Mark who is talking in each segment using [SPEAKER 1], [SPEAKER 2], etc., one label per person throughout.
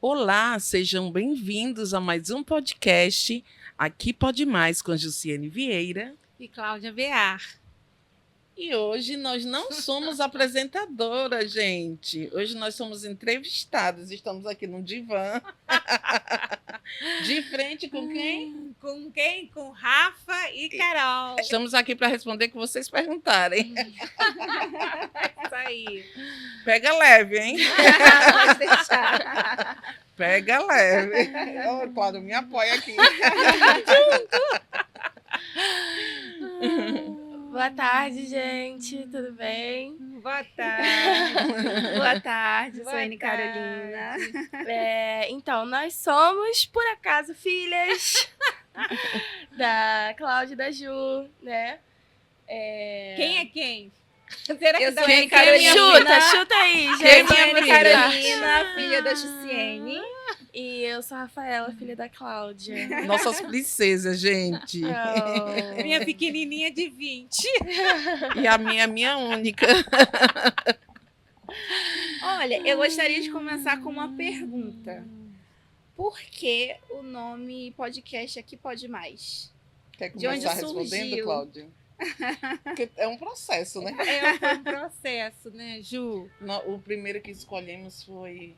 [SPEAKER 1] Olá, sejam bem-vindos a mais um podcast Aqui Pode Mais com Jussiane Vieira.
[SPEAKER 2] E Cláudia Bear.
[SPEAKER 1] E hoje nós não somos apresentadoras, gente. Hoje nós somos entrevistadas. Estamos aqui num divã. De frente com quem?
[SPEAKER 2] Com quem? Com Rafa e Carol.
[SPEAKER 1] Estamos aqui para responder o que vocês perguntarem.
[SPEAKER 2] Isso aí.
[SPEAKER 1] Pega leve, hein?
[SPEAKER 2] Pode deixar.
[SPEAKER 1] Pega leve. Oh, Cláudio, me apoia aqui.
[SPEAKER 3] Boa tarde, gente. Tudo bem?
[SPEAKER 2] Boa tarde.
[SPEAKER 4] Boa tarde,
[SPEAKER 2] Boa
[SPEAKER 4] sou Anne
[SPEAKER 2] tarde.
[SPEAKER 4] Carolina.
[SPEAKER 3] Então, nós somos, por acaso, filhas da Cláudia e da Ju, né?
[SPEAKER 2] Quem é quem? Será que
[SPEAKER 4] Eu
[SPEAKER 2] dá
[SPEAKER 4] sou
[SPEAKER 2] pra
[SPEAKER 4] Anne
[SPEAKER 2] saber?
[SPEAKER 3] Chuta aí,
[SPEAKER 4] Eu
[SPEAKER 3] gente.
[SPEAKER 4] sou Anne
[SPEAKER 1] filha?
[SPEAKER 4] Carolina, filha da Jussiane.
[SPEAKER 3] E eu sou a Rafaela, filha da Cláudia.
[SPEAKER 1] Nossas princesas, gente.
[SPEAKER 3] Oh.
[SPEAKER 2] Minha pequenininha de 20.
[SPEAKER 1] E a minha única.
[SPEAKER 4] Olha, eu gostaria de começar com uma pergunta. Por que o nome podcast Aqui Pode Mais?
[SPEAKER 1] Quer
[SPEAKER 4] De onde
[SPEAKER 1] começar respondendo,
[SPEAKER 4] surgiu?
[SPEAKER 1] Cláudio? Porque é um processo, né?
[SPEAKER 2] Foi um processo, né, Ju?
[SPEAKER 1] O primeiro que escolhemos foi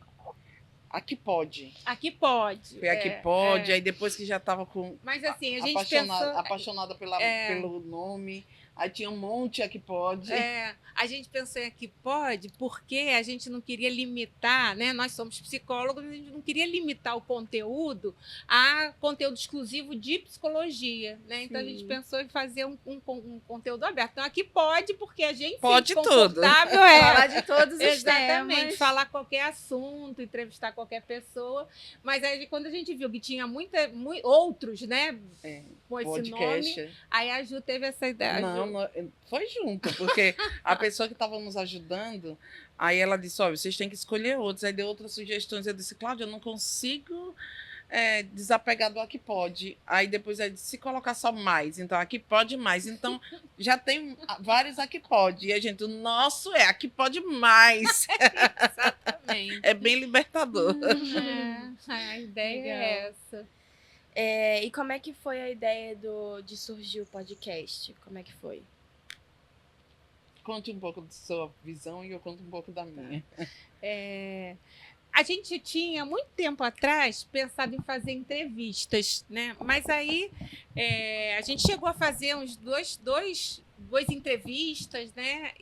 [SPEAKER 1] Aqui Pode.
[SPEAKER 2] Aqui pode.
[SPEAKER 1] Foi Aqui Pode, aí depois que já estava com
[SPEAKER 2] Mas assim, a gente
[SPEAKER 1] apaixonada pelo nome, aí tinha um monte Aqui Pode.
[SPEAKER 2] a gente pensou em Aqui Pode porque a gente não queria limitar, né? Nós somos psicólogos, a gente não queria limitar o conteúdo a conteúdo exclusivo de psicologia, né? Então a gente
[SPEAKER 4] Sim.
[SPEAKER 2] pensou em fazer um conteúdo aberto. Então Aqui Pode porque a gente
[SPEAKER 1] Pode
[SPEAKER 2] se
[SPEAKER 1] tudo.
[SPEAKER 2] confortável
[SPEAKER 4] Falar de todos os
[SPEAKER 2] Exatamente,
[SPEAKER 4] temas.
[SPEAKER 2] falar qualquer assunto, entrevistar qualquer pessoa. Mas aí, quando a gente viu que tinha outros, né, com esse
[SPEAKER 1] Podcast.
[SPEAKER 2] nome, aí a Ju teve essa ideia.
[SPEAKER 1] Não, foi junto, porque a pessoa que estava nos ajudando, aí ela disse, olha, vocês têm que escolher outros. Aí deu outras sugestões, eu disse, Cláudia, eu não consigo desapegar do Aqui Pode. Aí depois ela disse, se colocar só mais, então Aqui Pode Mais. Então, já tem vários Aqui Pode. E a gente, o nosso é Aqui Pode Mais.
[SPEAKER 2] Exatamente.
[SPEAKER 1] É bem libertador.
[SPEAKER 2] A ideia
[SPEAKER 3] Legal.
[SPEAKER 2] é essa.
[SPEAKER 3] E como é que foi a ideia de surgir o podcast? Como é que foi?
[SPEAKER 1] Conte um pouco da sua visão e eu conto um pouco da minha.
[SPEAKER 2] A gente tinha, muito tempo atrás, pensado em fazer entrevistas, né? Mas aí a gente chegou a fazer uns duas entrevistas, né?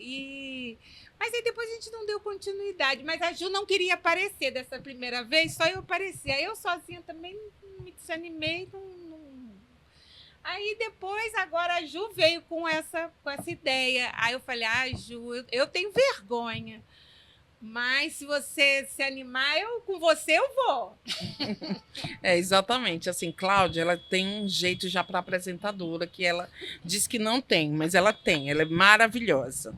[SPEAKER 2] Mas aí depois a gente não deu continuidade. Mas a Ju não queria aparecer dessa primeira vez, só eu aparecer. Aí eu sozinha também me desanimei, Aí depois, agora a Ju veio com essa ideia. Aí eu falei, Ju, eu tenho vergonha. Mas se você se animar, com você eu vou.
[SPEAKER 1] Exatamente. Assim, Cláudia, ela tem um jeito já para apresentadora que ela diz que não tem, mas ela tem. Ela é maravilhosa.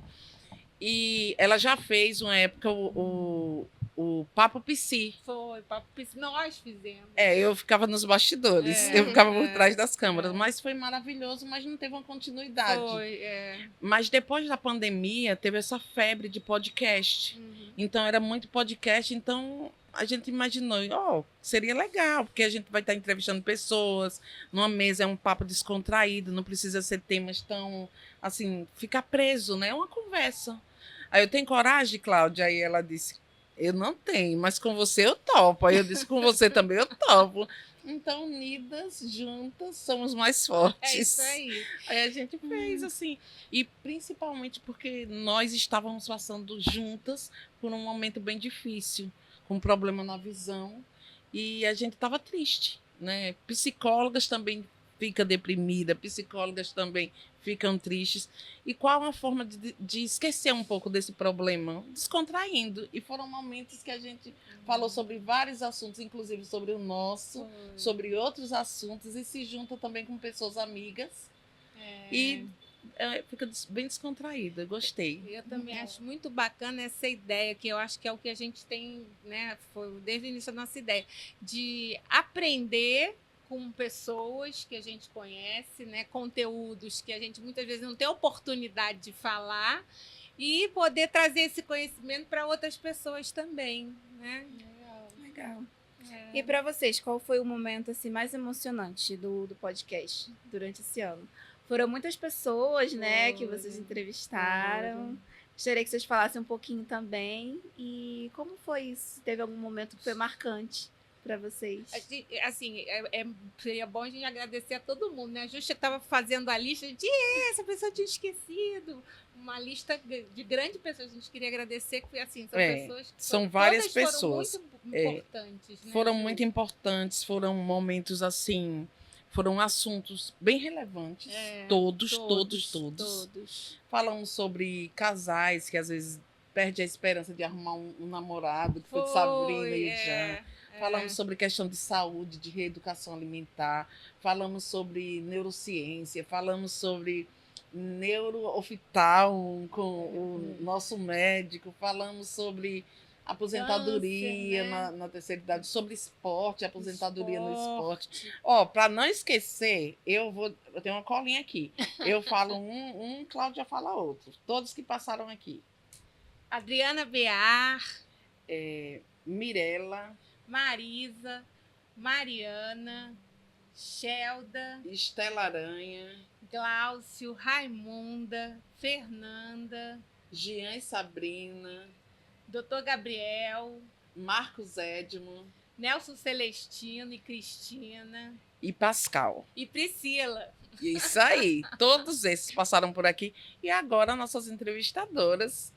[SPEAKER 1] E ela já fez uma época o Papo Psi.
[SPEAKER 2] Foi, papo nós fizemos.
[SPEAKER 1] Eu ficava nos bastidores, eu ficava por trás das câmeras, mas foi maravilhoso, mas não teve uma continuidade.
[SPEAKER 2] Foi,
[SPEAKER 1] Mas depois da pandemia, teve essa febre de podcast. Então, era muito podcast, então a gente imaginou, seria legal, porque a gente vai estar entrevistando pessoas, numa mesa é um papo descontraído, não precisa ser temas tão, assim, ficar preso, né? É uma conversa. Aí eu tenho coragem, Cláudia? Aí ela disse, eu não tenho, mas com você eu topo. Aí eu disse, com você também eu topo. Então, unidas, juntas, somos mais fortes.
[SPEAKER 2] É isso aí.
[SPEAKER 1] Aí a gente fez assim. E principalmente porque nós estávamos passando juntas por um momento bem difícil, com um problema na visão. E a gente estava triste, né? Psicólogas também ficam deprimidas, psicólogas também ficam tristes. E qual a forma de esquecer um pouco desse problema? Descontraindo. E foram momentos que a gente falou sobre vários assuntos, inclusive sobre o nosso, sobre outros assuntos, e se junta também com pessoas amigas. E fica bem descontraída. Gostei.
[SPEAKER 2] Eu também acho muito bacana essa ideia, que eu acho que é o que a gente tem, né? Foi desde o início da nossa ideia, de aprender com pessoas que a gente conhece, né? Conteúdos que a gente muitas vezes não tem oportunidade de falar e poder trazer esse conhecimento para outras pessoas também, né?
[SPEAKER 4] Legal. E para vocês, qual foi o momento assim mais emocionante do podcast durante esse ano? Foram muitas pessoas, né, que vocês entrevistaram. Gostaria que vocês falassem um pouquinho também. E como foi isso? Teve algum momento que foi marcante para vocês?
[SPEAKER 2] Assim, seria bom a gente agradecer a todo mundo, né? A gente estava fazendo a lista de essa pessoa tinha esquecido. Uma lista de grandes pessoas. A gente queria agradecer, porque assim, são pessoas que
[SPEAKER 1] são várias
[SPEAKER 2] todas
[SPEAKER 1] pessoas.
[SPEAKER 2] foram muito importantes. Né,
[SPEAKER 1] Foram
[SPEAKER 2] Ju?
[SPEAKER 1] muito importantes, foram momentos assim, foram assuntos bem relevantes. Todos. Falamos sobre casais que às vezes perdem a esperança de arrumar um namorado, que foi de Sabrina e Jean. Falamos sobre questão de saúde, de reeducação alimentar. Falamos sobre neurociência. Falamos sobre neurooftalmo com o nosso médico. Falamos sobre aposentadoria
[SPEAKER 2] Câncer, né?
[SPEAKER 1] na terceira idade, sobre esporte, aposentadoria no esporte. Para não esquecer, eu tenho uma colinha aqui. Eu falo Cláudia fala outro. Todos que passaram aqui.
[SPEAKER 2] Adriana Bear,
[SPEAKER 1] Mirella,
[SPEAKER 2] Marisa, Mariana, Shelda,
[SPEAKER 1] Estela Aranha,
[SPEAKER 2] Glaucio, Raimunda, Fernanda,
[SPEAKER 1] Jean e Sabrina,
[SPEAKER 2] Dr. Gabriel,
[SPEAKER 1] Marcos Edmo
[SPEAKER 2] Nelson Celestino e Cristina
[SPEAKER 1] e Pascal.
[SPEAKER 2] e Priscila.
[SPEAKER 1] Isso aí, todos esses passaram por aqui. E agora nossas entrevistadoras,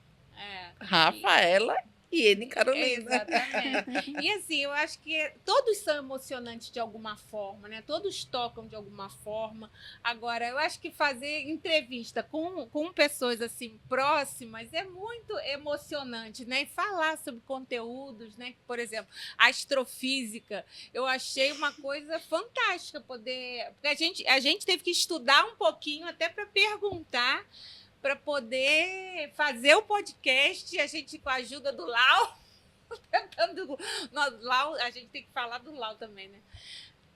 [SPEAKER 1] Rafaela e Ene Carolina.
[SPEAKER 2] Exatamente. E assim, eu acho que todos são emocionantes de alguma forma, né? Todos tocam de alguma forma. Agora, eu acho que fazer entrevista com pessoas assim próximas é muito emocionante, né? E falar sobre conteúdos, né? Por exemplo, astrofísica, eu achei uma coisa fantástica poder, porque a gente teve que estudar um pouquinho até para perguntar, para poder fazer o podcast, a gente com a ajuda do Lau, a gente tem que falar do Lau também, né?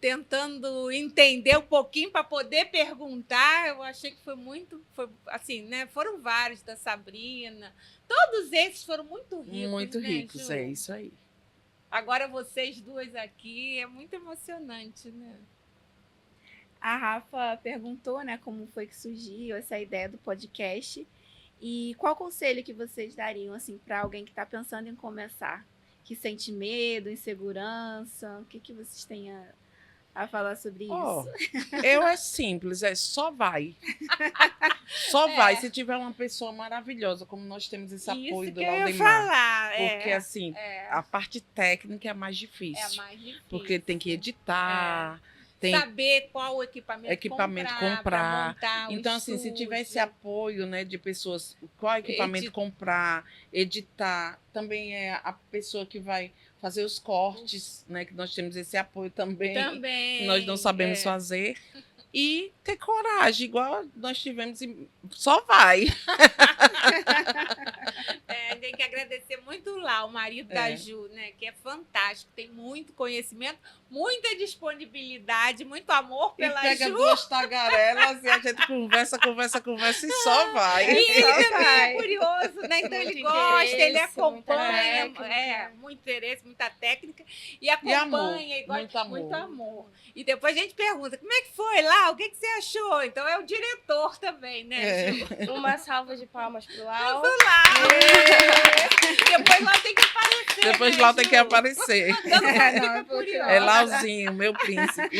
[SPEAKER 2] Tentando entender um pouquinho para poder perguntar, eu achei que foi assim, né? Foram vários da Sabrina, todos esses foram muito ricos,
[SPEAKER 1] Muito
[SPEAKER 2] né,
[SPEAKER 1] ricos,
[SPEAKER 2] Ju?
[SPEAKER 1] é isso aí.
[SPEAKER 2] Agora vocês duas aqui, é muito emocionante, né?
[SPEAKER 4] A Rafa perguntou, né, como foi que surgiu essa ideia do podcast e qual conselho que vocês dariam assim para alguém que está pensando em começar, que sente medo, insegurança, o que vocês têm a falar sobre isso?
[SPEAKER 1] É simples, só vai. Só vai. Se tiver uma pessoa maravilhosa, como nós temos esse apoio
[SPEAKER 2] Isso
[SPEAKER 1] do
[SPEAKER 2] que eu ia
[SPEAKER 1] Laudemar.
[SPEAKER 2] falar.
[SPEAKER 1] Porque assim, a parte técnica é a mais
[SPEAKER 2] é
[SPEAKER 1] difícil.
[SPEAKER 2] a mais difícil.
[SPEAKER 1] Porque tem que editar. Tem
[SPEAKER 2] saber qual equipamento comprar. Pra montar o
[SPEAKER 1] então, assim, se tiver esse
[SPEAKER 2] estúdio.
[SPEAKER 1] apoio, né, de pessoas, qual equipamento comprar, editar, também é a pessoa que vai fazer os cortes, né, que nós temos esse apoio também.
[SPEAKER 2] Também.
[SPEAKER 1] Que nós não sabemos fazer. E ter coragem, igual nós tivemos, e só vai.
[SPEAKER 2] Tem que agradecer muito lá, o marido da Ju, né? Que é fantástico, tem muito conhecimento, muita disponibilidade, muito amor pela
[SPEAKER 1] E pega
[SPEAKER 2] Ju.
[SPEAKER 1] duas tagarelas e a gente conversa e só vai.
[SPEAKER 2] E ele
[SPEAKER 4] Só
[SPEAKER 2] também
[SPEAKER 4] vai.
[SPEAKER 2] é curioso, né? Então
[SPEAKER 3] Muito
[SPEAKER 2] ele gosta, ele
[SPEAKER 3] interesse,
[SPEAKER 2] acompanha,
[SPEAKER 3] muita técnica.
[SPEAKER 2] muito interesse, muita técnica, e acompanha, e gosta
[SPEAKER 1] muito
[SPEAKER 2] muito
[SPEAKER 1] amor.
[SPEAKER 2] amor. E depois a gente pergunta, como é que foi lá? O que você achou? Então é o diretor também, né, Ju?
[SPEAKER 3] Uma salva de palmas pro Lau.
[SPEAKER 2] Depois lá tem que aparecer.
[SPEAKER 1] Depois
[SPEAKER 2] né,
[SPEAKER 1] lá tem que
[SPEAKER 2] Ju?
[SPEAKER 1] aparecer.
[SPEAKER 2] Todo mundo fica
[SPEAKER 4] porque-
[SPEAKER 2] curioso.
[SPEAKER 1] É Lauzinho, meu príncipe.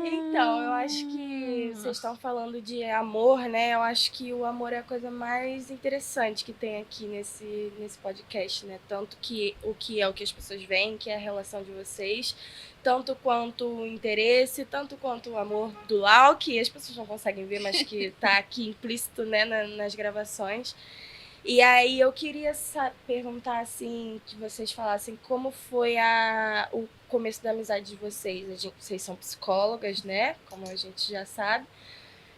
[SPEAKER 3] Então, eu acho que vocês estão falando de amor, né? Eu acho que o amor é a coisa mais interessante que tem aqui nesse podcast, né? Tanto que o que as pessoas veem, que é a relação de vocês, tanto quanto o interesse, tanto quanto o amor do Lau, que as pessoas não conseguem ver, mas que tá aqui implícito, né, nas gravações. E aí eu queria perguntar, assim, que vocês falassem como foi o começo da amizade de vocês. Vocês são psicólogas, né? Como a gente já sabe.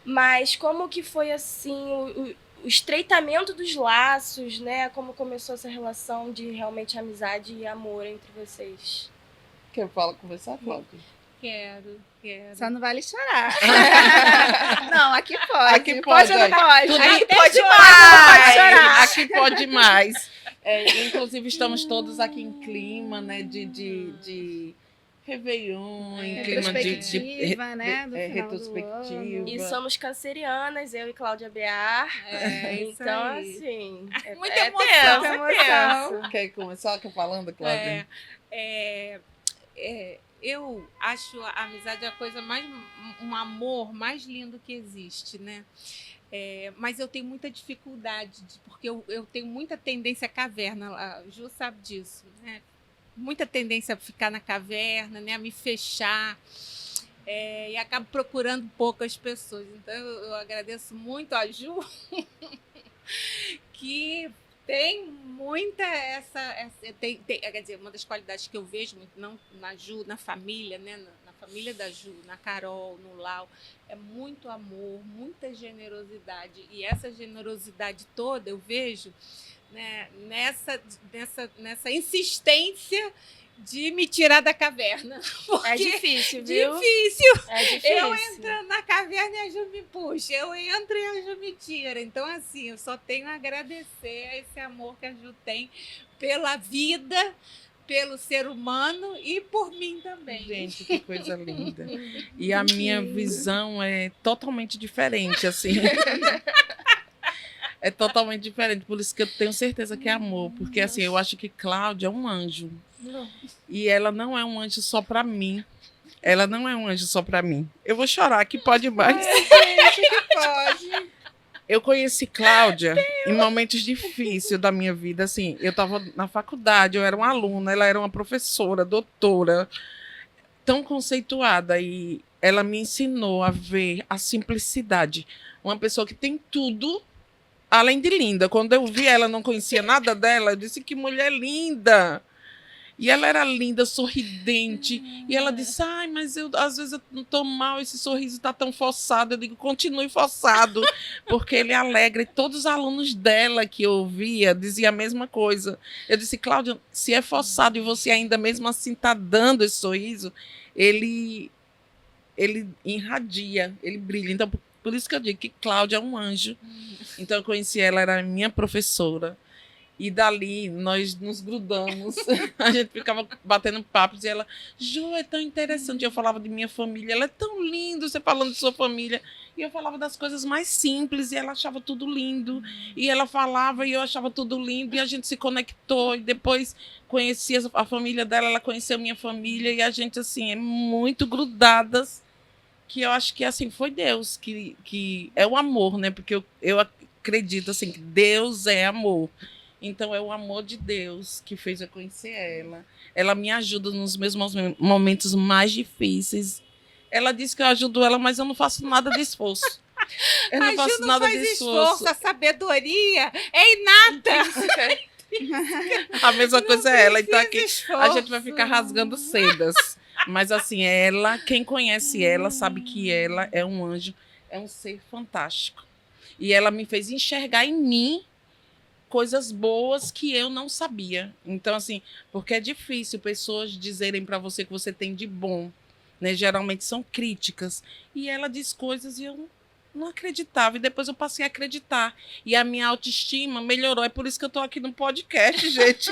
[SPEAKER 3] Mas como que foi, assim, o estreitamento dos laços, né? Como começou essa relação de realmente amizade e amor entre vocês?
[SPEAKER 1] Quer conversar, Cláudia?
[SPEAKER 2] Quero.
[SPEAKER 4] Só não vale chorar. Não, aqui pode.
[SPEAKER 1] Aqui pode,
[SPEAKER 4] ou não
[SPEAKER 1] olha.
[SPEAKER 4] pode?
[SPEAKER 1] Tudo
[SPEAKER 4] Aqui
[SPEAKER 1] pode
[SPEAKER 4] chorar,
[SPEAKER 1] mais.
[SPEAKER 4] pode chorar.
[SPEAKER 1] Aqui pode mais. Inclusive, estamos todos aqui em clima, né, de Réveillon, em clima de
[SPEAKER 4] Retrospectiva, né? Do final do
[SPEAKER 1] retrospectiva.
[SPEAKER 4] ano.
[SPEAKER 3] E somos cancerianas, eu e Cláudia Bear.
[SPEAKER 2] Isso
[SPEAKER 3] Então,
[SPEAKER 2] aí.
[SPEAKER 3] assim.
[SPEAKER 2] Muita
[SPEAKER 3] é
[SPEAKER 2] emoção,
[SPEAKER 3] tenso,
[SPEAKER 4] muita
[SPEAKER 3] é
[SPEAKER 4] emoção.
[SPEAKER 3] tenso.
[SPEAKER 1] Quer começar falando, Cláudia?
[SPEAKER 2] Eu acho a amizade a coisa mais. Um amor mais lindo que existe, né? Mas eu tenho muita dificuldade, porque eu tenho muita tendência à caverna, a Ju sabe disso, né? Muita tendência a ficar na caverna, né? A me fechar, e acabo procurando poucas pessoas. Então, eu agradeço muito a Ju, que tem muita quer dizer, uma das qualidades que eu vejo muito não na Ju, na família, né? Na família da Ju, na Carol, no Lau, é muito amor, muita generosidade. E essa generosidade toda eu vejo, né, nessa insistência de me tirar da caverna.
[SPEAKER 3] É difícil, viu?
[SPEAKER 2] Difícil.
[SPEAKER 3] É difícil.
[SPEAKER 2] Eu entrando na caverna e a Ju me puxa. Eu entro e a Ju me tira. Então, assim, eu só tenho a agradecer a esse amor que a Ju tem pela vida, pelo ser humano e por mim também.
[SPEAKER 1] Gente, que coisa linda. E a minha visão é totalmente diferente, assim. É totalmente diferente, por isso que eu tenho certeza que é amor. Porque, assim, eu acho que Cláudia é um anjo. E ela não é um anjo só pra mim. Ela não é um anjo só pra mim. Eu vou chorar, que pode mais.
[SPEAKER 2] Gente, que pode.
[SPEAKER 1] Eu conheci Cláudia em momentos difíceis da minha vida. Assim, eu estava na faculdade, eu era uma aluna, ela era uma professora, doutora, tão conceituada. E ela me ensinou a ver a simplicidade. Uma pessoa que tem tudo, além de linda. Quando eu vi ela, não conhecia nada dela, eu disse, que mulher linda. E ela era linda, sorridente. E ela disse, ai, mas às vezes eu não estou mal, esse sorriso está tão forçado. Eu digo, continue forçado, porque ele alegra. E todos os alunos dela que eu ouvia diziam a mesma coisa. Eu disse, Cláudia, se é forçado e você ainda mesmo assim está dando esse sorriso, ele irradia, ele brilha. Então, por isso que eu digo que Cláudia é um anjo. Então, eu conheci ela, era minha professora. E dali, nós nos grudamos. A gente ficava batendo papos. E ela, Ju, é tão interessante. Eu falava de minha família. Ela é tão linda, você falando de sua família. E eu falava das coisas mais simples. E ela achava tudo lindo. E ela falava e eu achava tudo lindo. E a gente se conectou. E depois conhecia a família dela. Ela conheceu minha família. E a gente, assim, é muito grudadas. Que eu acho que, assim, foi Deus. Que é o amor, né? Porque eu acredito, assim, que Deus é amor. Então, é o amor de Deus que fez eu conhecer ela. Ela me ajuda nos meus momentos mais difíceis. Ela diz que eu ajudo ela, mas eu não faço nada de esforço. Eu não faço nada de esforço.
[SPEAKER 2] A sabedoria é inata.
[SPEAKER 1] A mesma coisa é ela. Então, aqui
[SPEAKER 2] Esforço.
[SPEAKER 1] a gente vai ficar rasgando sedas. Mas, assim, ela, quem conhece ela, sabe que ela é um anjo, é um ser fantástico. E ela me fez enxergar em mim coisas boas que eu não sabia. Então, assim, porque é difícil pessoas dizerem para você que você tem de bom, né? Geralmente são críticas. E ela diz coisas e eu não acreditava. E depois eu passei a acreditar. E a minha autoestima melhorou. É por isso que eu estou aqui no podcast, gente.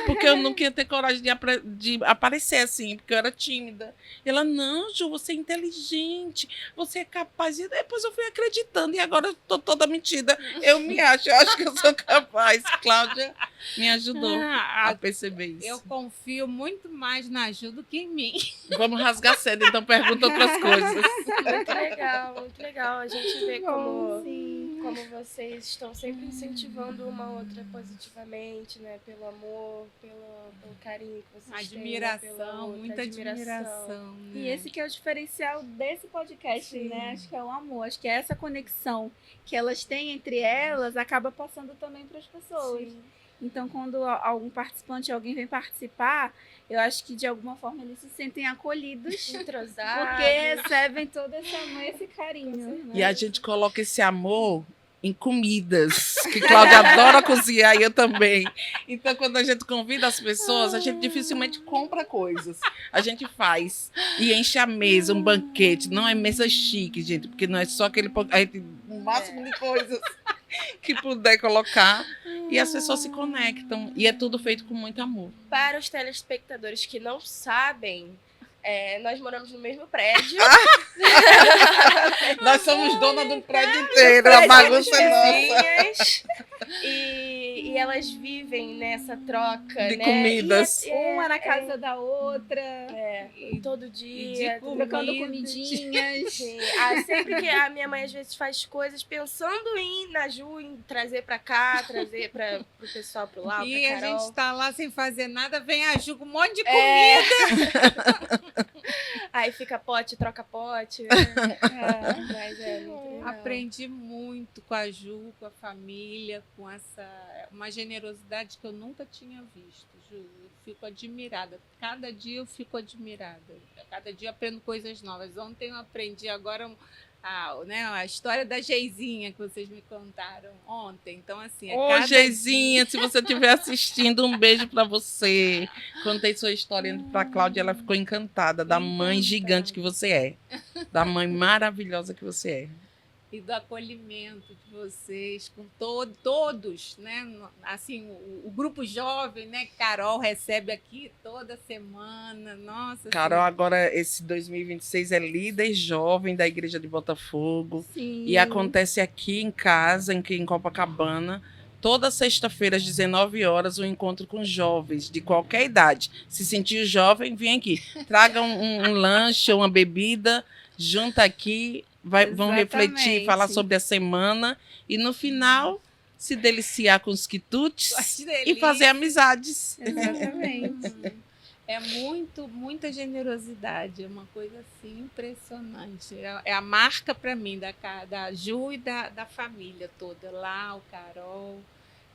[SPEAKER 1] Porque eu nunca ia ter coragem de aparecer assim, porque eu era tímida. E ela, não, Ju, você é inteligente, você é capaz. E depois eu fui acreditando. E agora eu estou toda metida. Eu acho que eu sou capaz. Cláudia me ajudou a perceber isso.
[SPEAKER 2] Eu confio muito mais na Ju do que em mim.
[SPEAKER 1] Vamos rasgar cedo, então pergunta outras coisas.
[SPEAKER 3] Muito legal, muito legal. A gente vê como
[SPEAKER 4] Sim.
[SPEAKER 3] vocês estão sempre incentivando uma outra positivamente, né? Pelo amor, pelo carinho que vocês têm.
[SPEAKER 2] Admiração, muita admiração. Né?
[SPEAKER 4] E esse que é o diferencial desse podcast,
[SPEAKER 3] Sim.
[SPEAKER 4] né? Acho que é o amor. Acho que essa conexão que elas têm entre elas acaba passando também para as pessoas.
[SPEAKER 3] Sim.
[SPEAKER 4] Então, quando algum participante, alguém vem participar, eu acho que de alguma forma eles se sentem acolhidos.
[SPEAKER 3] Entrosados.
[SPEAKER 4] Porque recebem todo esse amor e esse carinho. Né?
[SPEAKER 1] E a gente coloca esse amor em comidas, que Cláudia adora cozinhar e eu também. Então, quando a gente convida as pessoas, a gente dificilmente compra coisas. A gente faz e enche a mesa, um banquete. Não é mesa chique, gente, porque não é só aquele um máximo de coisas. que puder colocar. E as pessoas se conectam. E é tudo feito com muito amor.
[SPEAKER 3] Para os telespectadores que não sabem, nós moramos no mesmo prédio.
[SPEAKER 1] Nós somos dona do prédio inteiro, a bagunça é nossa.
[SPEAKER 3] Vizinhas. E elas vivem nessa troca,
[SPEAKER 1] De
[SPEAKER 3] né?
[SPEAKER 1] comidas.
[SPEAKER 4] Uma na casa da outra.
[SPEAKER 3] Todo dia.
[SPEAKER 4] Trocando comidinhas.
[SPEAKER 3] Sim. Sempre que a minha mãe às vezes faz coisas pensando na Ju, em trazer pra cá, trazer pro pessoal, pro Lau,
[SPEAKER 2] E
[SPEAKER 3] pra
[SPEAKER 2] a
[SPEAKER 3] Carol.
[SPEAKER 2] gente tá lá sem fazer nada, vem a Ju com um monte de comida.
[SPEAKER 3] Aí fica pote, troca pote. Né? Mas muito legal.
[SPEAKER 2] Aprendi muito com a Ju, com a família, com uma generosidade que eu nunca tinha visto, Ju. Eu fico admirada. Cada dia eu fico admirada. Cada dia eu aprendo coisas novas. Ontem eu aprendi agora a história da Geizinha que vocês me contaram ontem. Então, assim,
[SPEAKER 1] Ô, Geizinha, se você estiver assistindo, um beijo pra você. Contei sua história pra Cláudia, ela ficou encantada da mãe gigante que você é. Da mãe maravilhosa que você é.
[SPEAKER 2] E do acolhimento de vocês com todos, né? Assim, o grupo jovem, né? Carol recebe aqui toda semana. Nossa.
[SPEAKER 1] Carol,
[SPEAKER 2] assim,
[SPEAKER 1] agora, esse 2026 é líder jovem da Igreja de Botafogo.
[SPEAKER 4] Sim.
[SPEAKER 1] E acontece aqui em casa, em Copacabana, toda sexta-feira, às 19 horas, um encontro com jovens de qualquer idade. Se sentir jovem, vem aqui. Traga um lanche, uma bebida, junta aqui. Vão refletir, falar sobre a semana e no final se deliciar com os quitutes e fazer amizades.
[SPEAKER 4] Exatamente.
[SPEAKER 2] É muita generosidade, é uma coisa assim impressionante. É a marca para mim da Ju e da família toda, lá, o Carol.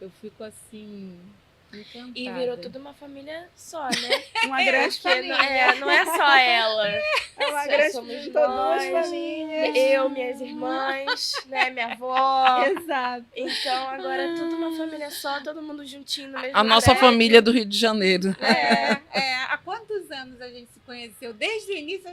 [SPEAKER 2] Eu fico assim encantada.
[SPEAKER 3] E virou tudo uma família só, né?
[SPEAKER 4] Uma grande
[SPEAKER 3] Porque
[SPEAKER 4] família.
[SPEAKER 3] não é só ela.
[SPEAKER 4] É uma
[SPEAKER 3] Só
[SPEAKER 4] grande
[SPEAKER 3] somos
[SPEAKER 4] família. Duas
[SPEAKER 3] nós,
[SPEAKER 4] famílias.
[SPEAKER 3] Eu, minhas irmãs, né? Minha avó.
[SPEAKER 4] Exato.
[SPEAKER 3] Então agora é tudo uma família só, todo mundo juntinho no mesmo
[SPEAKER 1] A nossa
[SPEAKER 3] prédio.
[SPEAKER 1] família do Rio de Janeiro.
[SPEAKER 2] Há quantos anos a gente se conheceu? Desde o início,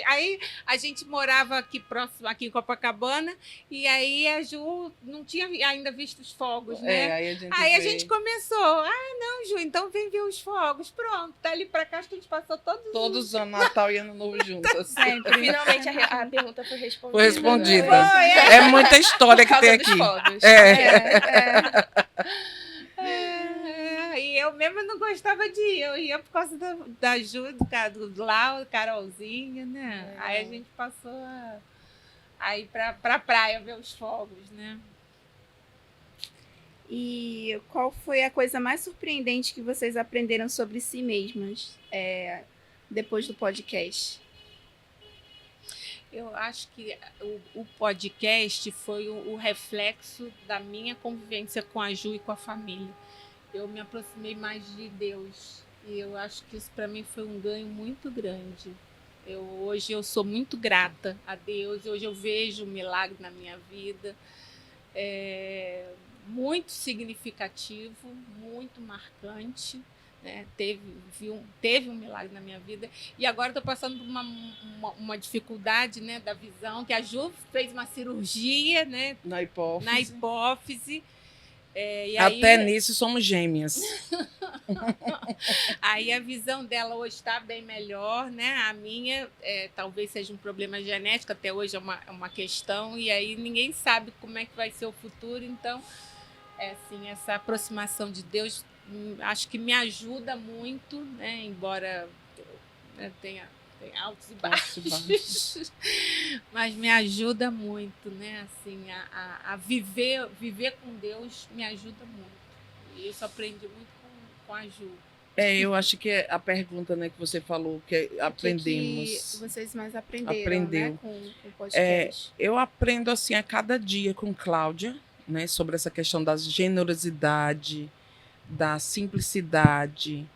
[SPEAKER 2] aí a gente morava aqui próximo, aqui em Copacabana, e aí a Ju não tinha ainda visto os fogos, né?
[SPEAKER 1] Aí
[SPEAKER 2] A gente começou, não, Ju, então vem ver os fogos. Pronto, dali pra cá acho que a gente passou
[SPEAKER 1] todos os anos Natal e Ano Novo juntas.
[SPEAKER 4] Sempre.
[SPEAKER 3] Finalmente a pergunta foi respondida.
[SPEAKER 1] Foi respondida.
[SPEAKER 3] Né?
[SPEAKER 1] É muita história
[SPEAKER 3] Por
[SPEAKER 1] que tem
[SPEAKER 3] causa dos
[SPEAKER 1] aqui.
[SPEAKER 3] fogos.
[SPEAKER 2] E eu mesmo não gostava de ir, eu ia por causa da Ju, do Lau, Carolzinha, né? Aí a gente passou a ir pra praia ver os fogos, né?
[SPEAKER 4] E qual foi a coisa mais surpreendente que vocês aprenderam sobre si mesmas depois do podcast?
[SPEAKER 2] Eu acho que o podcast foi o reflexo da minha convivência com a Ju e com a família. Eu me aproximei mais de Deus e eu acho que isso para mim foi um ganho muito grande. Hoje eu sou muito grata a Deus, hoje eu vejo o milagre na minha vida. Muito significativo, muito marcante. Né? Teve um milagre na minha vida e agora estou passando por uma dificuldade, né, da visão, que a Ju fez uma cirurgia, né,
[SPEAKER 1] Na hipófise.
[SPEAKER 2] E
[SPEAKER 1] Até
[SPEAKER 2] aí,
[SPEAKER 1] nisso somos gêmeas.
[SPEAKER 2] aí a visão dela hoje está bem melhor, né? A minha talvez seja um problema genético, até hoje é uma questão, e aí ninguém sabe como é que vai ser o futuro, então assim, essa aproximação de Deus acho que me ajuda muito, né? Embora tenha altos e baixos, mas me ajuda muito, né? Assim, a viver com Deus me ajuda muito. E isso aprendi muito com a Ju.
[SPEAKER 1] Eu acho que a pergunta, né, que você falou, que aprendemos.
[SPEAKER 4] Que vocês mais aprenderam,
[SPEAKER 1] Aprendeu.
[SPEAKER 4] né, com o podcast?
[SPEAKER 1] Eu aprendo assim a cada dia com Cláudia, né, sobre essa questão da generosidade, da simplicidade.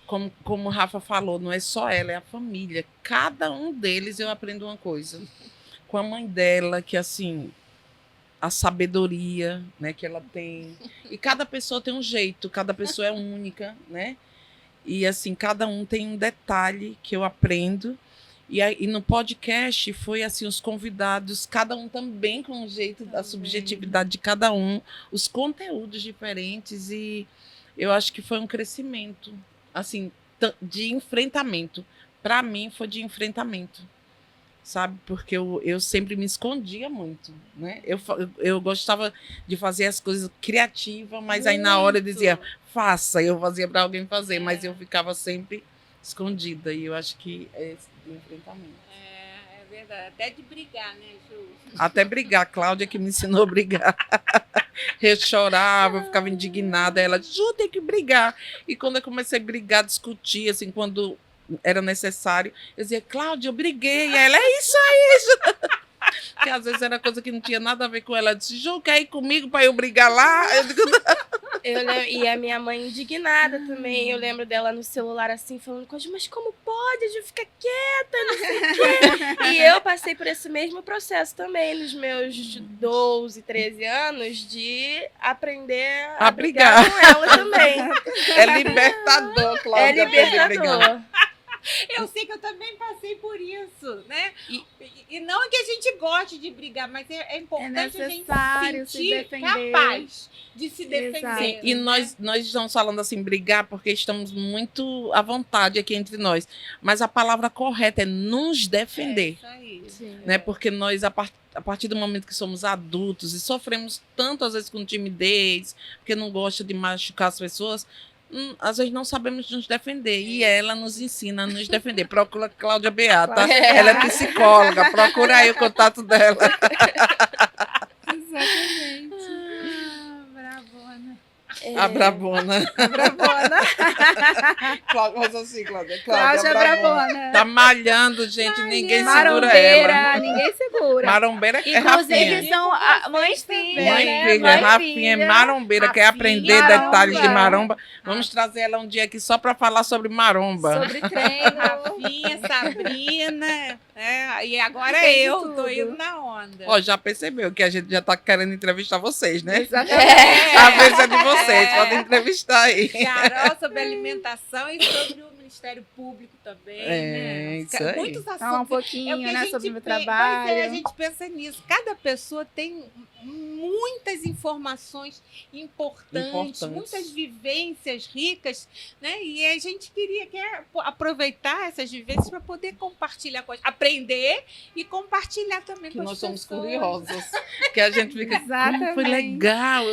[SPEAKER 1] Como o Rafa falou, não é só ela, é a família. Cada um deles eu aprendo uma coisa. Com a mãe dela, que assim, a sabedoria, né, que ela tem. E cada pessoa tem um jeito, cada pessoa é única, né? E assim, cada um tem um detalhe que eu aprendo. E no podcast foi assim, os convidados, cada um também com um jeito da subjetividade de cada um, os conteúdos diferentes, e eu acho que foi um crescimento, assim, de enfrentamento. Para mim foi de enfrentamento, sabe? Porque eu sempre me escondia muito, né? Eu gostava de fazer as coisas criativas, mas aí na hora eu dizia, faça, eu fazia para alguém fazer, mas eu ficava sempre escondida, e eu acho que é esse de enfrentamento.
[SPEAKER 2] É verdade. Até de brigar, né, Ju?
[SPEAKER 1] Até brigar, Cláudia que me ensinou a brigar. Eu chorava, eu ficava indignada, ela, Ju, tem que brigar. E quando eu comecei a brigar, discutir, assim, quando era necessário, eu dizia, Cláudia, eu briguei. E ela, é isso aí, Ju. Porque às vezes era coisa que não tinha nada a ver com ela. Ela disse, Ju, quer ir comigo para eu brigar lá? Eu digo,
[SPEAKER 3] E a minha mãe indignada também. Eu lembro dela no celular assim, falando, mas como pode? A Ju fica quieta, não sei o quê. E eu passei por esse mesmo processo também, nos meus 12, 13 anos, de aprender a brigar com ela também.
[SPEAKER 1] É libertador, Cláudia.
[SPEAKER 3] É libertador.
[SPEAKER 2] Eu sei que eu também passei por isso, né? E não que a gente goste de brigar, mas é importante a gente se sentir capaz de se defender.
[SPEAKER 1] E nós estamos falando assim, brigar, porque estamos muito à vontade aqui entre nós. Mas a palavra correta é nos defender.
[SPEAKER 2] Isso aí.
[SPEAKER 1] Né? Porque nós, a partir do momento que somos adultos e sofremos tanto, às vezes, com timidez, porque não gosta de machucar as pessoas, às vezes não sabemos nos defender. E ela nos ensina a nos defender. Procura a Cláudia Beata. Ela é psicóloga. Procura aí o contato dela.
[SPEAKER 4] Exatamente.
[SPEAKER 1] A Brabona. Cláudia, assim, Cláudia
[SPEAKER 4] Brabona.
[SPEAKER 1] Tá malhando, gente. Ninguém segura
[SPEAKER 4] Marombeira,
[SPEAKER 1] ela.
[SPEAKER 4] ninguém segura.
[SPEAKER 1] Marombeira é
[SPEAKER 4] Inclusive,
[SPEAKER 1] Rafinha.
[SPEAKER 4] são mães e filhas,
[SPEAKER 1] Mãe
[SPEAKER 4] né?
[SPEAKER 1] e filha, Rafinha é marombeira, quer aprender detalhes de maromba. Vamos trazer ela um dia aqui só para falar sobre maromba.
[SPEAKER 4] Sobre treino.
[SPEAKER 2] Rafinha, Sabrina, e agora
[SPEAKER 4] Fez
[SPEAKER 2] eu
[SPEAKER 4] tudo.
[SPEAKER 2] tô indo na onda.
[SPEAKER 1] Ó, já percebeu que a gente já tá querendo entrevistar vocês, né?
[SPEAKER 4] Exatamente.
[SPEAKER 1] A vez é de vocês, podem entrevistar aí.
[SPEAKER 2] Carol sobre alimentação e sobre o Ministério Público também, né?
[SPEAKER 1] Isso aí.
[SPEAKER 2] Muitos assuntos.
[SPEAKER 4] Falar um pouquinho,
[SPEAKER 2] que a
[SPEAKER 4] né,
[SPEAKER 2] gente
[SPEAKER 4] sobre o meu
[SPEAKER 2] pensa-
[SPEAKER 4] trabalho.
[SPEAKER 2] Pois é, a gente pensa nisso. Cada pessoa tem muitas informações importantes, muitas vivências ricas, né? E a gente quer aproveitar essas vivências para poder compartilhar com aprender e compartilhar também
[SPEAKER 1] Que
[SPEAKER 2] com
[SPEAKER 1] nós
[SPEAKER 2] as
[SPEAKER 1] somos
[SPEAKER 2] pessoas.
[SPEAKER 1] curiosos. Que a gente fica, como foi legal.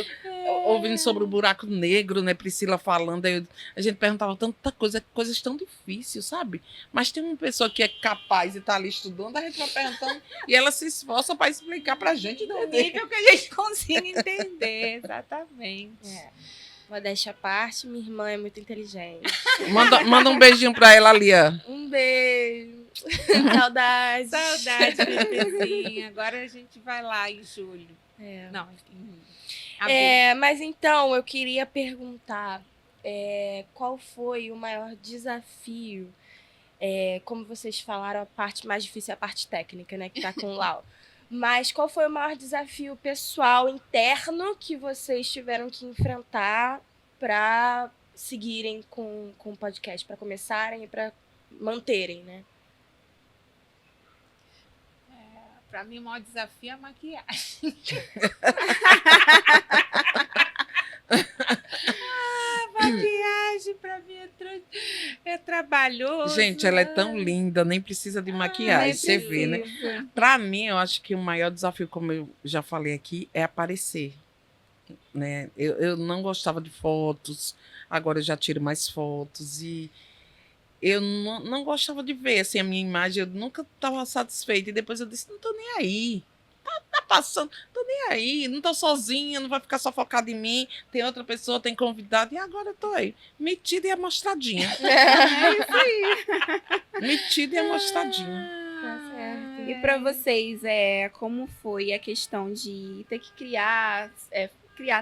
[SPEAKER 1] Ouvindo sobre o buraco negro, né? Priscila falando, aí a gente perguntava tanta coisa, coisas tão difíceis, sabe? Mas tem uma pessoa que é capaz e está ali estudando, a gente vai perguntando e ela se esforça para explicar para a gente
[SPEAKER 2] No
[SPEAKER 1] entender.
[SPEAKER 2] nível que a gente consiga entender, exatamente.
[SPEAKER 3] Modéstia à parte, minha irmã é muito inteligente.
[SPEAKER 1] Manda um beijinho para ela ali, ó.
[SPEAKER 3] Um beijo. Saudades.
[SPEAKER 2] Saudade, bebezinha. Agora a gente vai lá em julho. Não, em abril.
[SPEAKER 3] Mas então, eu queria perguntar qual foi o maior desafio? Como vocês falaram, a parte mais difícil é a parte técnica, né? Que tá com o Lau. Mas qual foi o maior desafio pessoal, interno, que vocês tiveram que enfrentar para seguirem com o podcast, para começarem e para manterem, né?
[SPEAKER 2] Para mim, o maior desafio é a maquiagem. Maquiagem para mim é trabalhoso.
[SPEAKER 1] Gente, ela é tão linda, nem precisa de maquiagem, você vê, né? Para mim, eu acho que o maior desafio, como eu já falei aqui, é aparecer. Né? Eu não gostava de fotos, agora eu já tiro mais fotos e eu não gostava de ver assim, a minha imagem, eu nunca estava satisfeita. E depois eu disse, não estou nem aí. Tá passando, tô nem aí, não tô sozinha, não vai ficar só focada em mim, tem outra pessoa, tem convidado, e agora eu tô aí, metida e amostradinha.
[SPEAKER 4] É isso aí.
[SPEAKER 1] Metida e amostradinha.
[SPEAKER 4] Tá certo. E para vocês, como foi a questão de ter que criar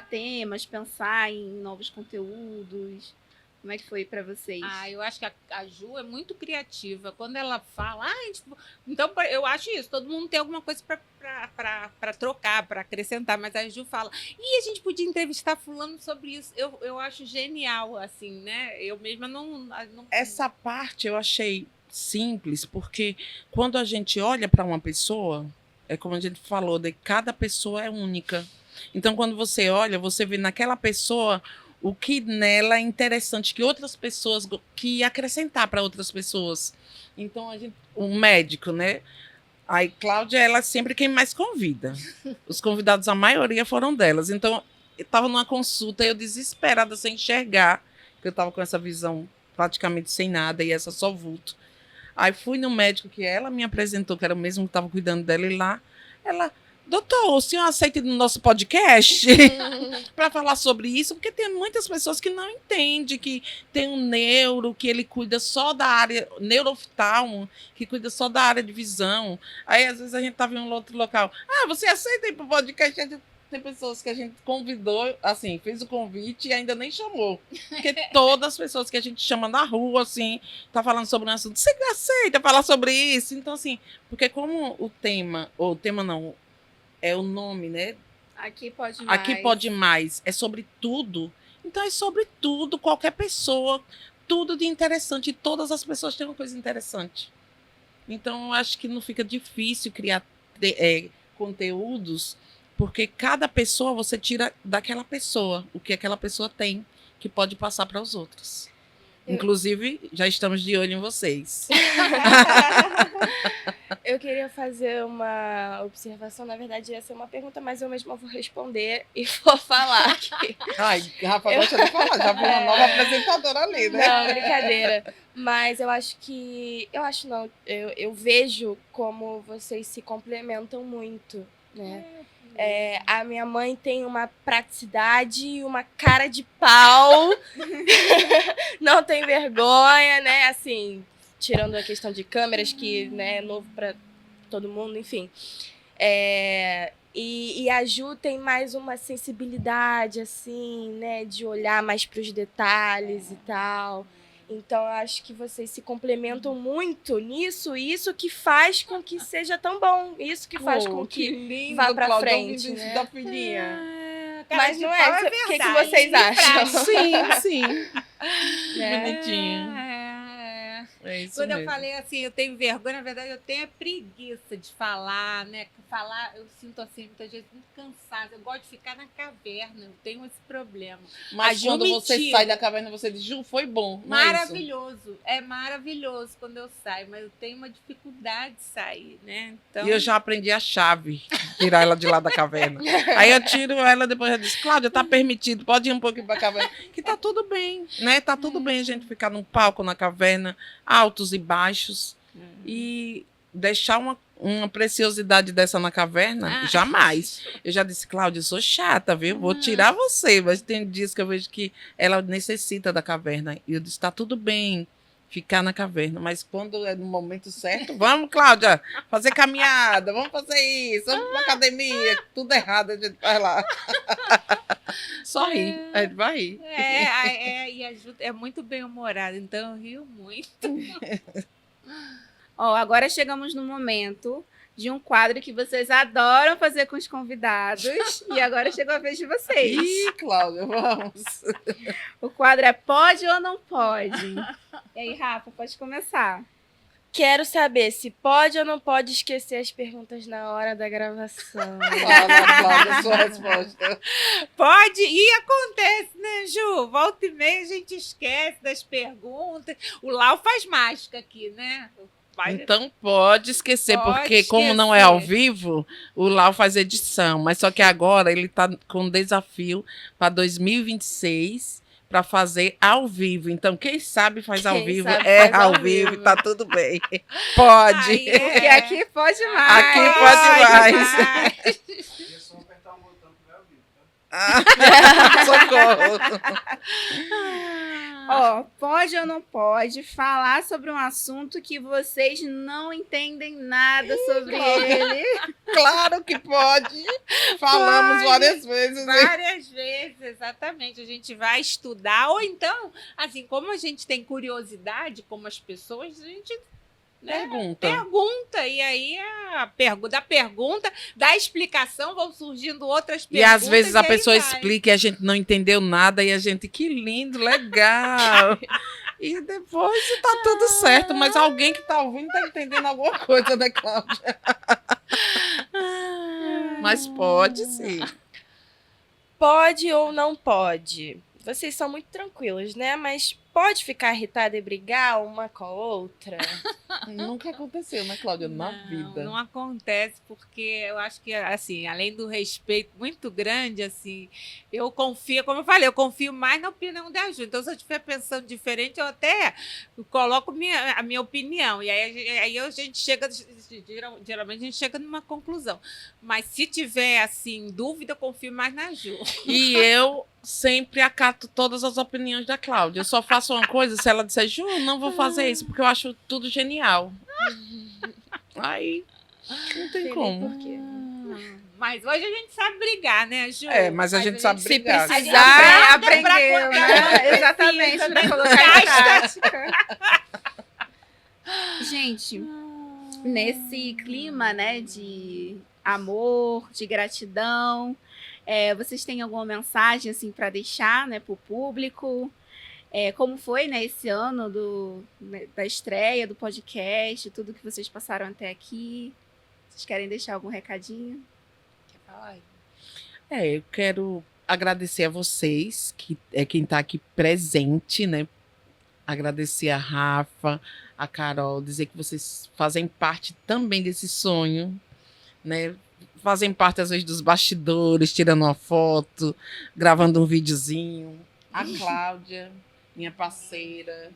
[SPEAKER 4] temas, pensar em novos conteúdos? Como é que foi para vocês?
[SPEAKER 2] Eu acho que a Ju é muito criativa. Quando ela fala, então eu acho isso, todo mundo tem alguma coisa para trocar, para acrescentar, mas a Ju fala, a gente podia entrevistar fulano sobre isso. Eu acho genial, assim, né? Eu mesma não...
[SPEAKER 1] Essa parte eu achei simples, porque quando a gente olha para uma pessoa, é como a gente falou, de cada pessoa é única. Então, quando você olha, você vê naquela pessoa o que nela é interessante, que outras pessoas, que acrescentar para outras pessoas. Então, o médico, né? A Cláudia, ela é sempre quem mais convida. Os convidados, a maioria foram delas. Então, eu estava numa consulta, eu desesperada, sem enxergar, porque eu estava com essa visão praticamente sem nada, e essa só vulto. Aí fui no médico que ela me apresentou, que era o mesmo que estava cuidando dela, e lá, ela... Doutor, o senhor aceita no nosso podcast para falar sobre isso? Porque tem muitas pessoas que não entendem que tem um neuro, que ele cuida só da área, neurooftalmo, que cuida só da área de visão. Aí, às vezes, a gente estava em um outro local. Ah, você aceita ir para o podcast? Tem pessoas que a gente convidou, assim, fez o convite e ainda nem chamou. Porque todas as pessoas que a gente chama na rua, assim, tá falando sobre um assunto, você aceita falar sobre isso? Então, assim, porque como o tema não, é o nome, né?
[SPEAKER 4] Aqui pode mais.
[SPEAKER 1] Aqui pode mais. É sobre tudo. Então, é sobre tudo, qualquer pessoa, tudo de interessante. E todas as pessoas têm uma coisa interessante. Então, eu acho que não fica difícil criar conteúdos, porque cada pessoa você tira daquela pessoa o que aquela pessoa tem, que pode passar para os outros. Inclusive, já estamos de olho em vocês.
[SPEAKER 3] Eu queria fazer uma observação, na verdade ia ser uma pergunta, mas eu mesma vou responder e vou falar aqui.
[SPEAKER 1] Ai, Rafa, gosta de falar, já vi uma nova apresentadora ali, né?
[SPEAKER 3] Não, brincadeira. Mas eu acho que... Eu vejo como vocês se complementam muito, né? A minha mãe tem uma praticidade e uma cara de pau. Não tem vergonha, né? Assim, tirando a questão de câmeras, que, né, é novo para todo mundo, enfim. E a Ju tem mais uma sensibilidade, assim, né? De olhar mais para os detalhes e tal. Então, eu acho que vocês se complementam muito nisso, e isso que faz com que seja tão bom. Isso que faz com que
[SPEAKER 1] lindo,
[SPEAKER 3] vá pra
[SPEAKER 1] Cláudia,
[SPEAKER 3] frente,
[SPEAKER 1] eu vi
[SPEAKER 3] né?
[SPEAKER 1] da filhinha.
[SPEAKER 3] Mas não é? O que vocês acham?
[SPEAKER 1] Sim.
[SPEAKER 3] Né?
[SPEAKER 1] Bonitinho. É isso
[SPEAKER 2] Quando
[SPEAKER 1] mesmo.
[SPEAKER 2] eu falei assim, eu tenho vergonha, na verdade eu tenho a preguiça de falar, né? Falar, eu sinto assim, muitas vezes muito cansada. Eu gosto de ficar na caverna, eu tenho esse problema.
[SPEAKER 1] Mas
[SPEAKER 2] A Ju
[SPEAKER 1] quando você
[SPEAKER 2] mentiu.
[SPEAKER 1] sai da caverna, você diz, Ju, foi bom. Não é isso?
[SPEAKER 2] Maravilhoso, é maravilhoso quando eu saio, mas eu tenho uma dificuldade de sair, né? Então,
[SPEAKER 1] E eu já aprendi a chave, tirar ela de lá da caverna. Aí eu tiro ela, depois eu disse, Cláudia, tá permitido, pode ir um pouquinho pra caverna. Que tá tudo bem, né? Tá tudo bem a gente ficar num palco na caverna, altos e baixos, e deixar uma preciosidade dessa na caverna, jamais. Eu já disse, Cláudia, eu sou chata, viu? Vou tirar você, mas tem dias que eu vejo que ela necessita da caverna. E eu disse, tá tudo bem ficar na caverna, mas quando é no momento certo, vamos, Cláudia, fazer caminhada, vamos fazer isso, vamos pra academia, tudo errado, a gente vai lá. Só rir, a gente vai rir.
[SPEAKER 2] e a Ju é muito bem-humorada, então eu rio muito.
[SPEAKER 4] Ó, agora chegamos no momento de um quadro que vocês adoram fazer com os convidados. E agora chegou a vez de vocês.
[SPEAKER 1] Ih, Cláudia, vamos.
[SPEAKER 4] O quadro é pode ou não pode? E aí, Rafa, pode começar.
[SPEAKER 3] Quero saber se pode ou não pode esquecer as perguntas na hora da gravação.
[SPEAKER 1] Fala, Cláudia, sua resposta.
[SPEAKER 2] Pode, e acontece, né, Ju? Volta e meia a gente esquece das perguntas. O Lau faz mágica aqui, né?
[SPEAKER 1] Então pode esquecer,
[SPEAKER 2] Pode
[SPEAKER 1] porque como não é ao
[SPEAKER 2] esquecer.
[SPEAKER 1] vivo, o Lau faz edição. Mas só que agora ele está com um desafio para 2026 para fazer ao vivo. Então, quem sabe faz ao
[SPEAKER 3] Quem
[SPEAKER 1] vivo,
[SPEAKER 3] sabe
[SPEAKER 1] é
[SPEAKER 3] faz
[SPEAKER 1] ao
[SPEAKER 3] ao
[SPEAKER 1] vivo,
[SPEAKER 3] vivo.
[SPEAKER 1] tá tudo bem. Pode.
[SPEAKER 2] Aí é.
[SPEAKER 4] Porque aqui pode mais.
[SPEAKER 1] Aqui pode mais.
[SPEAKER 5] E é só apertar o botão que vai ao vivo, tá?
[SPEAKER 1] Ah, socorro.
[SPEAKER 4] Ó, pode ou não pode falar sobre um assunto que vocês não entendem nada sobre ele?
[SPEAKER 1] Claro que pode. Falamos várias vezes. Né?
[SPEAKER 2] Várias vezes, exatamente. A gente vai estudar, ou então, assim, como a gente tem curiosidade, como as pessoas, a gente
[SPEAKER 1] Pergunta.
[SPEAKER 2] pergunta, e aí da pergunta, da explicação, vão surgindo outras
[SPEAKER 1] E
[SPEAKER 2] perguntas.
[SPEAKER 1] às vezes a
[SPEAKER 2] aí
[SPEAKER 1] pessoa
[SPEAKER 2] vai.
[SPEAKER 1] explica e a gente não entendeu nada e a gente, que lindo, legal. E depois tá tudo certo. Mas alguém que tá ouvindo tá entendendo alguma coisa, né, Cláudia? Mas pode sim.
[SPEAKER 3] Pode ou não pode? Vocês são muito tranquilos, né? Mas pode ficar irritada e brigar uma com a outra?
[SPEAKER 1] Nunca aconteceu, né, Cláudia? Na vida.
[SPEAKER 2] Não acontece, porque eu acho que, assim, além do respeito muito grande, assim, eu confio, como eu falei, eu confio mais na opinião da Ju. Então, se eu estiver pensando diferente, eu até coloco a minha opinião. E aí a gente chega, geralmente a gente chega numa conclusão. Mas se tiver, assim, dúvida, eu confio mais na Ju.
[SPEAKER 1] E eu sempre acato todas as opiniões da Cláudia. Eu só faço uma coisa se ela disser, Ju, não vou fazer isso, porque eu acho tudo genial. Aí não tem como.
[SPEAKER 4] Por quê?
[SPEAKER 2] Mas hoje a gente sabe brigar, né, Ju?
[SPEAKER 1] É, mas a gente sabe brigar.
[SPEAKER 4] Se
[SPEAKER 2] precisar,
[SPEAKER 4] aprendeu, né? Exatamente, pra colocar em prática. Gente, nesse clima, né, de amor, de gratidão, vocês têm alguma mensagem, assim, para deixar, né, pro público? Como foi, né, esse ano da estreia do podcast, tudo que vocês passaram até aqui? Vocês querem deixar algum recadinho?
[SPEAKER 2] Quer falar?
[SPEAKER 1] Eu quero agradecer a vocês, que é quem está aqui presente, né? Agradecer a Rafa, a Carol, dizer que vocês fazem parte também desse sonho, né? Fazem parte, às vezes, dos bastidores, tirando uma foto, gravando um videozinho. A Cláudia, minha parceira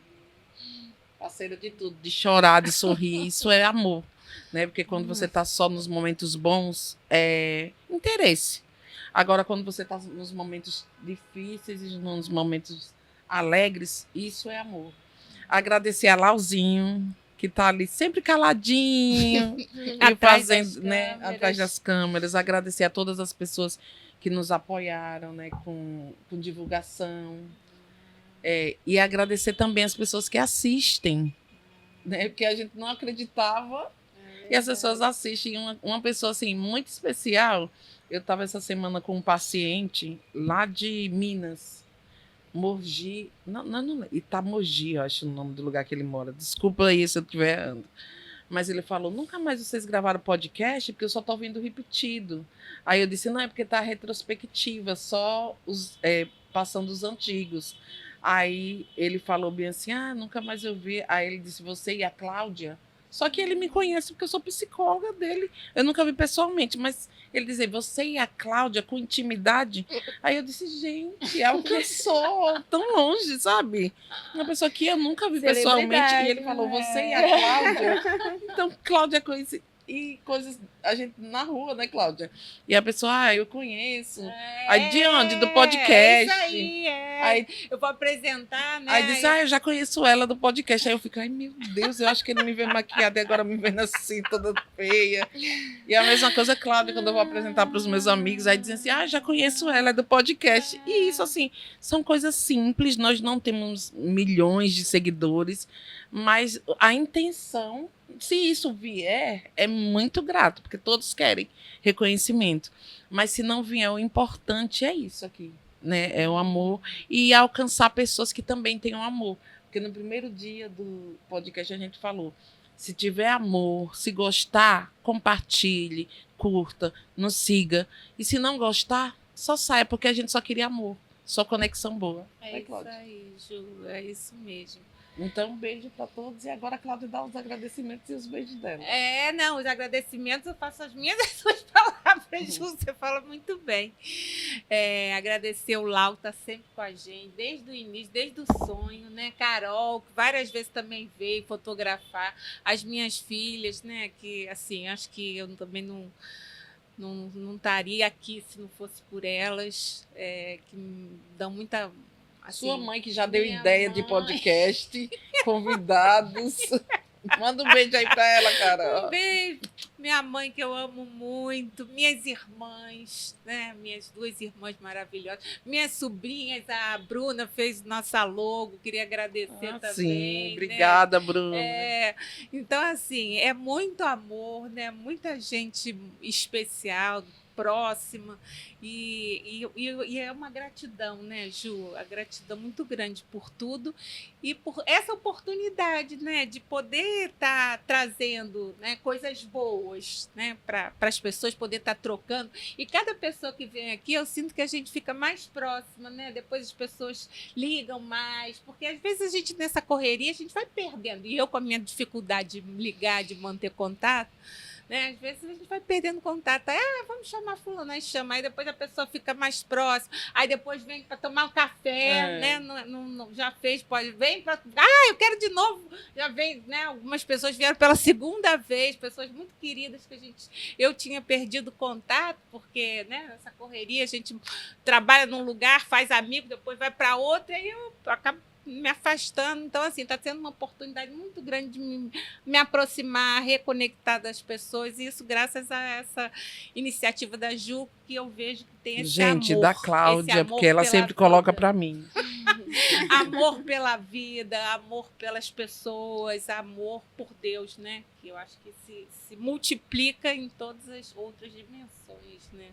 [SPEAKER 1] de tudo, de chorar, de sorrir, isso é amor, né? Porque quando você está só nos momentos bons, é interesse. Agora, quando você está nos momentos difíceis e nos momentos alegres, isso é amor. Agradecer a Lauzinho, que está ali sempre caladinho e fazendo, né, atrás das câmeras. Agradecer a todas as pessoas que nos apoiaram, né, com divulgação. E agradecer também as pessoas que assistem, né, porque a gente não acreditava e as pessoas assistem. Uma pessoa assim, muito especial. Eu estava essa semana com um paciente lá de Minas, Mogi, não, Itamogi, eu acho o nome do lugar que ele mora. Desculpa aí se eu estiver errando. Mas ele falou, nunca mais vocês gravaram podcast, porque eu só estou ouvindo repetido. Aí eu disse, não, é porque está retrospectiva, só passando os antigos. Aí ele falou bem assim, nunca mais eu vi. Aí ele disse, você e a Cláudia? Só que ele me conhece porque eu sou psicóloga dele. Eu nunca vi pessoalmente, mas ele dizia, você e a Cláudia com intimidade? Aí eu disse, gente, é o que eu sou, tão longe, sabe? Uma pessoa que eu nunca vi pessoalmente. E ele falou, você e a Cláudia? Então, Cláudia conhece. E coisas, a gente na rua, né, Cláudia? E a pessoa, eu conheço. Aí de onde? Do podcast.
[SPEAKER 2] Isso aí,
[SPEAKER 1] Aí,
[SPEAKER 2] eu vou apresentar, né?
[SPEAKER 1] aí disse, eu já conheço ela do podcast. Aí eu fico, ai meu Deus, eu acho que ele me vê maquiada e agora me vendo assim, toda feia. E a mesma coisa, Cláudia, quando eu vou apresentar para os meus amigos, aí dizem assim, já conheço ela, é do podcast. E isso, assim, são coisas simples, nós não temos milhões de seguidores, mas a intenção, se isso vier, é muito grato, porque todos querem reconhecimento. Mas se não vier, o importante é isso aqui, né? É o amor e alcançar pessoas que também tenham amor. Porque no primeiro dia do podcast a gente falou, se tiver amor, se gostar, compartilhe, curta, nos siga. E se não gostar, só saia, porque a gente só queria amor, só conexão boa.
[SPEAKER 2] É
[SPEAKER 1] Né,
[SPEAKER 2] isso
[SPEAKER 1] Cláudia?
[SPEAKER 2] aí, Ju, é isso mesmo.
[SPEAKER 1] Então, um beijo para todos. E agora a Cláudia dá os agradecimentos e os beijos dela.
[SPEAKER 2] Não, os agradecimentos eu faço as minhas as suas palavras, Ju, você fala muito bem. Agradecer o Lau, que está sempre com a gente, desde o início, desde o sonho, né? Carol, que várias vezes também veio fotografar. As minhas filhas, né? Que, assim, acho que eu também não estaria aqui se não fosse por elas, que me dão muita... Assim,
[SPEAKER 1] Sua mãe, que já deu
[SPEAKER 2] minha
[SPEAKER 1] ideia de podcast, convidados. Manda um beijo aí para ela, Carol.
[SPEAKER 2] Um beijo. Minha mãe, que eu amo muito. Minhas irmãs, né? Minhas duas irmãs maravilhosas. Minhas sobrinhas, a Bruna fez nossa logo. Queria agradecer também.
[SPEAKER 1] Sim, obrigada,
[SPEAKER 2] né?
[SPEAKER 1] Bruna.
[SPEAKER 2] Então, assim, é muito amor, né? Muita gente especial. próxima. E é uma gratidão, né, Ju? A gratidão muito grande por tudo e por essa oportunidade, né, de poder estar trazendo, né, coisas boas, né, para as pessoas, poder estar trocando. E cada pessoa que vem aqui, eu sinto que a gente fica mais próxima, né? Depois as pessoas ligam mais, porque às vezes a gente nessa correria a gente vai perdendo. E eu com a minha dificuldade de ligar, de manter contato, né? Às vezes a gente vai perdendo contato. Aí, vamos chamar fulano, aí chama. Aí depois a pessoa fica mais próxima. Aí depois vem para tomar um café, né? Já fez, pode. Vem para. Eu quero de novo. Já vem, né? Algumas pessoas vieram pela segunda vez, pessoas muito queridas que eu tinha perdido contato, porque, né? Nessa correria a gente trabalha num lugar, faz amigo, depois vai para outra, e eu acabo me afastando. Então, assim, está sendo uma oportunidade muito grande de me aproximar, reconectar das pessoas, e isso graças a essa iniciativa da Ju, que eu vejo que tem esse
[SPEAKER 1] Gente,
[SPEAKER 2] amor.
[SPEAKER 1] da
[SPEAKER 2] esse
[SPEAKER 1] Cláudia,
[SPEAKER 2] amor
[SPEAKER 1] porque ela
[SPEAKER 2] pela
[SPEAKER 1] sempre coloca
[SPEAKER 2] vida.
[SPEAKER 1] para mim.
[SPEAKER 2] Amor pela vida, amor pelas pessoas, amor por Deus, né? Que eu acho que se multiplica em todas as outras dimensões, né?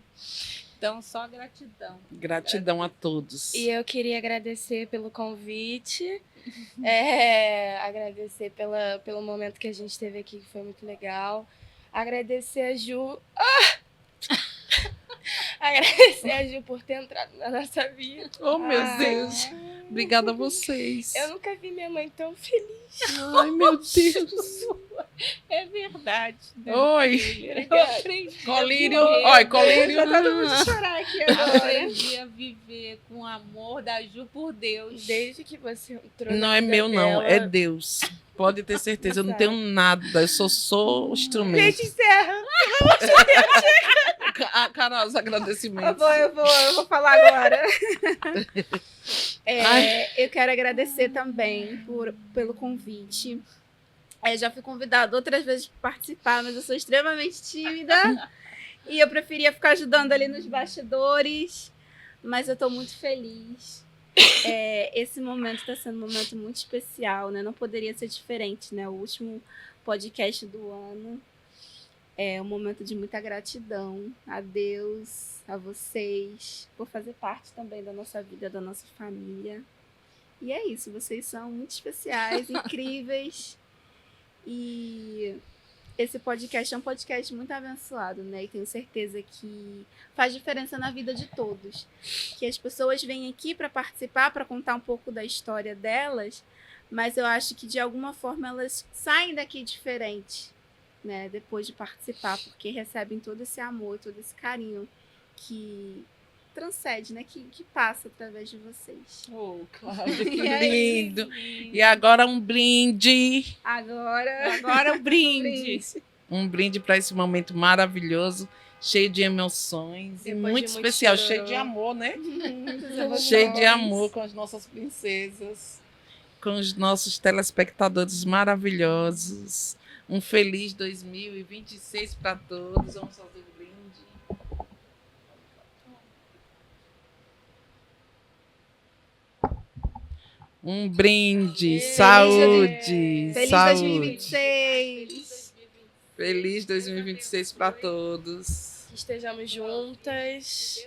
[SPEAKER 2] Então, só gratidão.
[SPEAKER 1] Gratidão a todos.
[SPEAKER 3] E eu queria agradecer pelo convite, agradecer pelo momento que a gente teve aqui, que foi muito legal. Agradecer a Ju. Agradecer a Ju por ter entrado na nossa vida.
[SPEAKER 1] Oh, meu Deus. Obrigada a vocês.
[SPEAKER 3] Eu nunca vi minha mãe tão feliz.
[SPEAKER 1] Ai, meu Deus.
[SPEAKER 2] É verdade. Né?
[SPEAKER 1] Oi.
[SPEAKER 2] Eu aprendi
[SPEAKER 1] Colírio.
[SPEAKER 2] a viver.
[SPEAKER 1] Olha, colírio.
[SPEAKER 2] chorar aqui agora. Aprendi a viver com o amor da Ju por Deus.
[SPEAKER 3] Desde que você entrou
[SPEAKER 1] Não
[SPEAKER 3] na
[SPEAKER 1] é
[SPEAKER 3] vida
[SPEAKER 1] meu, não.
[SPEAKER 3] dela.
[SPEAKER 1] É Deus. Pode ter certeza. Eu não tenho nada. Eu só instrumento.
[SPEAKER 3] Gente, encerra.
[SPEAKER 1] Carol, os agradecimentos.
[SPEAKER 4] Eu vou falar agora. Eu quero agradecer também pelo convite. Já fui convidada outras vezes para participar, mas eu sou extremamente tímida e eu preferia ficar ajudando ali nos bastidores, mas eu estou muito feliz. Esse momento está sendo um momento muito especial, né? Não poderia ser diferente, né? O último podcast do ano. É um momento de muita gratidão a Deus, a vocês, por fazer parte também da nossa vida, da nossa família. E é isso, vocês são muito especiais, incríveis. E esse podcast é um podcast muito abençoado, né? E tenho certeza que faz diferença na vida de todos. Que as pessoas vêm aqui para participar, para contar um pouco da história delas, mas eu acho que de alguma forma elas saem daqui diferente, né, depois de participar, porque recebem todo esse amor, todo esse carinho que transcende, né, que passa através de vocês.
[SPEAKER 1] Oh, Cláudia, que
[SPEAKER 4] E é
[SPEAKER 1] lindo. E agora um brinde.
[SPEAKER 2] Agora o brinde.
[SPEAKER 1] Um brinde para esse momento maravilhoso, cheio de emoções e
[SPEAKER 3] Depois de
[SPEAKER 1] muito
[SPEAKER 3] muito
[SPEAKER 1] especial,
[SPEAKER 3] chororô.
[SPEAKER 1] cheio de amor, né?
[SPEAKER 4] Muitas
[SPEAKER 1] Cheio de
[SPEAKER 4] emoções.
[SPEAKER 1] amor com as nossas princesas, com os nossos telespectadores maravilhosos. Um feliz 2026 para todos. Vamos fazer um brinde. Um brinde, saúde,
[SPEAKER 4] Feliz
[SPEAKER 1] saúde.
[SPEAKER 4] 2026!
[SPEAKER 1] Feliz 2026 para todos.
[SPEAKER 3] Que estejamos juntas.